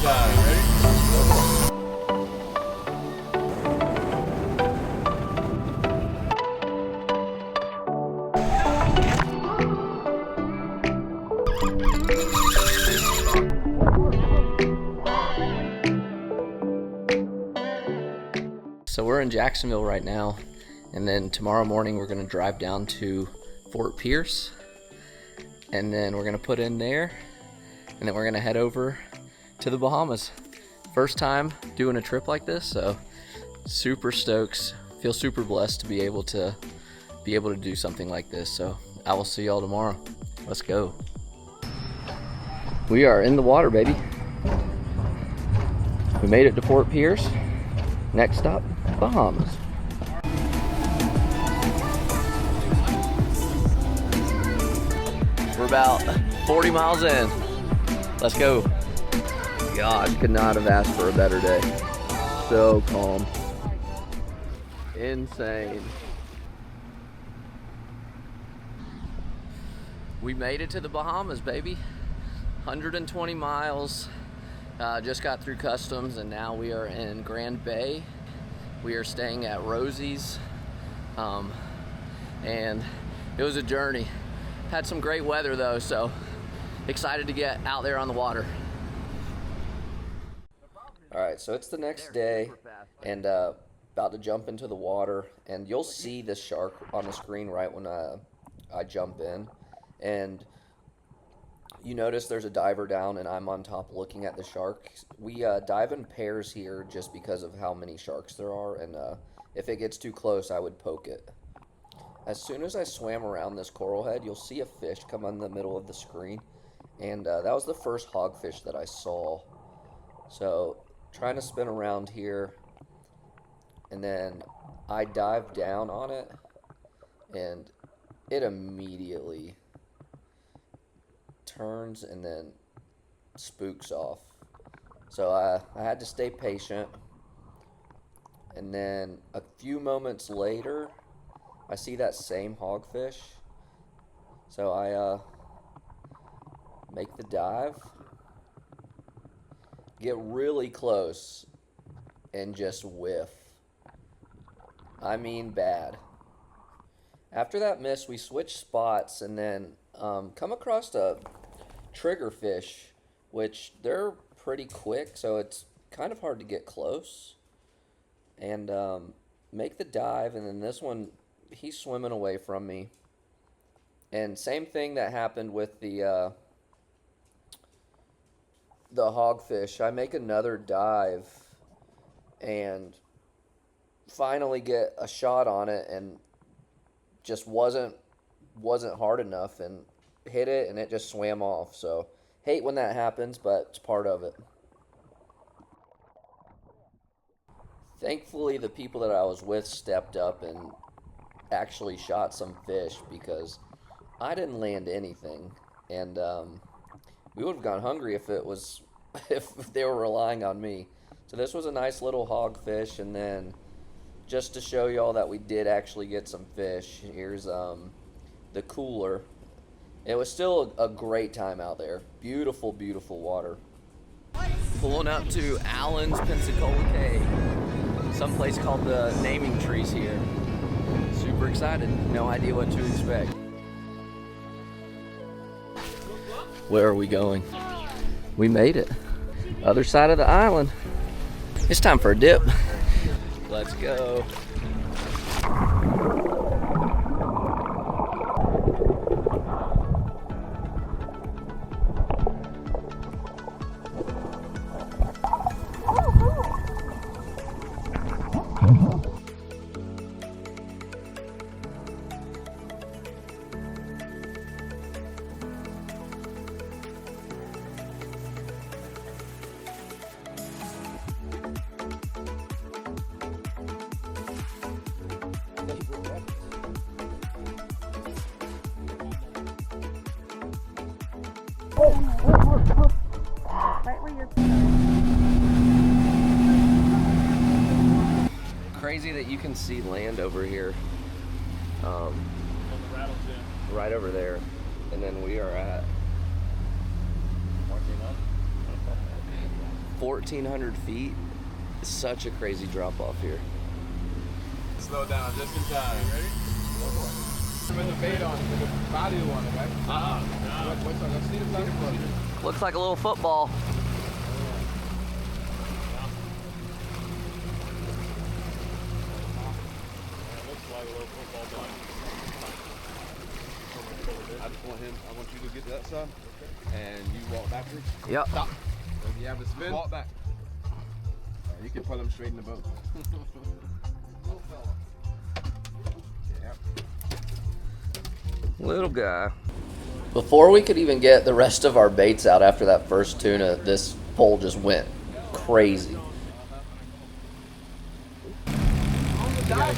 So we're in Jacksonville right now, and then tomorrow morning we're going to drive down to Fort Pierce, and then we're going to put in there, and then we're going to head over to the Bahamas. First time doing a trip like this, so super stoked. Feel super blessed to be able to do something like this. So I will see y'all tomorrow. Let's go. We are in the water, baby. We made it to Fort Pierce. Next stop, Bahamas. We're about 40 miles in. Let's go. God, could not have asked for a better day. So calm. Insane. We made it to the Bahamas, baby. 120 miles. Just got through customs, and now we are in Grand Bay. We are staying at Rosie's, and it was a journey. Had some great weather though, so excited to get out there on the water. All right, so it's the next day, and about to jump into the water, and you'll see the shark on the screen right when I jump in, and you notice there's a diver down and I'm on top looking at the shark. We dive in pairs here just because of how many sharks there are, and if it gets too close, I would poke it. As soon as I swam around this coral head, you'll see a fish come on the middle of the screen, and that was the first hogfish that I saw. So trying to spin around here, and then I dive down on it, and it immediately turns and then spooks off. So I had to stay patient, and then a few moments later I see that same hogfish, so I make the dive, get really close, and just whiff. I mean bad. After that miss, we switched spots, and then come across a triggerfish, which they're pretty quick, so it's kind of hard to get close. And make the dive, and then this one, he's swimming away from me. And same thing that happened with the hogfish. I make another dive and finally get a shot on it, and just wasn't hard enough, and hit it, and it just swam off. So hate when that happens, but it's part of it. Thankfully, the people that I was with stepped up and actually shot some fish, because I didn't land anything, and we would have gone hungry if they were relying on me. So this was a nice little hogfish, and then just to show y'all that we did actually get some fish, here's the cooler. It was still a great time out there. Beautiful, beautiful water. Pulling up to Allen's Pensacola Cave, someplace called the Naming Trees here. Super excited. No idea what to expect. Where are we going? We made it. Other side of the island. It's time for a dip. Let's go. Right where you're. Crazy that you can see land over here. Right over there. And then we are at 1,400 feet. It's such a crazy drop off here. Slow down just in time. Ready? With the bait on it, with the body on it, right? What's on? Let's see the body. Looks like a little football. Looks like a little football ball. I just want him. I want you to get to that side, and you walk backwards. Yep. Stop. If you have the spin, walk back. You can pull him straight in the boat. Little fella. Yep. Little guy. Before we could even get the rest of our baits out after that first tuna, this pole just went crazy.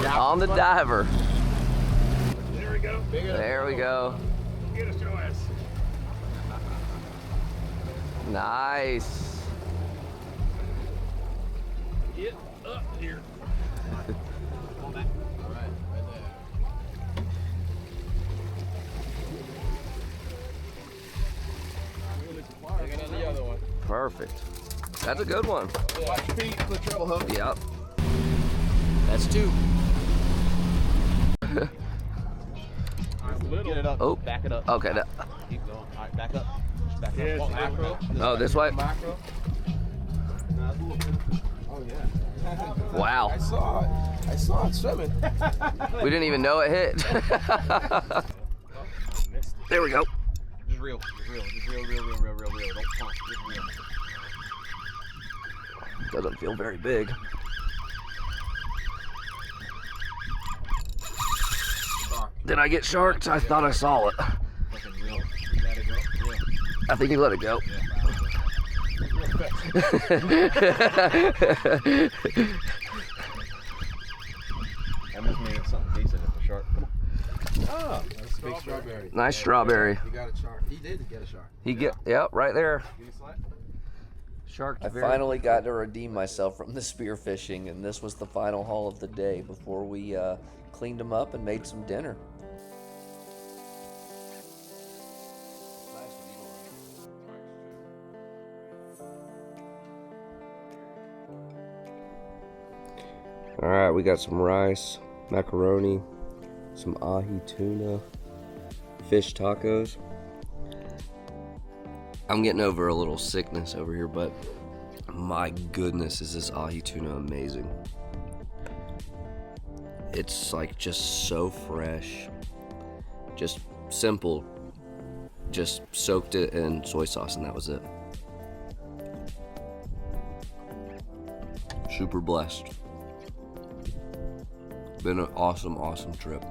On the diver. There we go. There we go. Get us, Joyce. Nice. Get up here. All right, right there. Taking on the other one. Perfect. That's a good one. Watch your feet, put treble hook. Yep. That's two. Get it up. Oh. Back it up. Okay. Keep going. All right, back up. Just back up. Walk macro. Oh, this way? Macro. Oh, yeah. Wow. I saw it. I saw it swimming. We didn't even know it hit. There we go. Just real. Just real. Just real. Don't pump. Just real. Doesn't feel very big. Did I get sharked? I thought I saw it. Fucking real. You let it go? Yeah. I think he let it go. I just made it something decent at the shark. Come on. Oh, that's a big strawberry. Nice strawberry. He got a shark. He did get a shark. Yep, right there. Give me a slide. Shark. I finally got to redeem myself from the spearfishing, and this was the final haul of the day before we cleaned them up and made some dinner. All right, we got some rice, macaroni, some ahi tuna, fish tacos. I'm getting over a little sickness over here, but my goodness, is this ahi tuna amazing. It's like just so fresh, just simple, just soaked it in soy sauce and that was it. Super blessed. Been an awesome trip.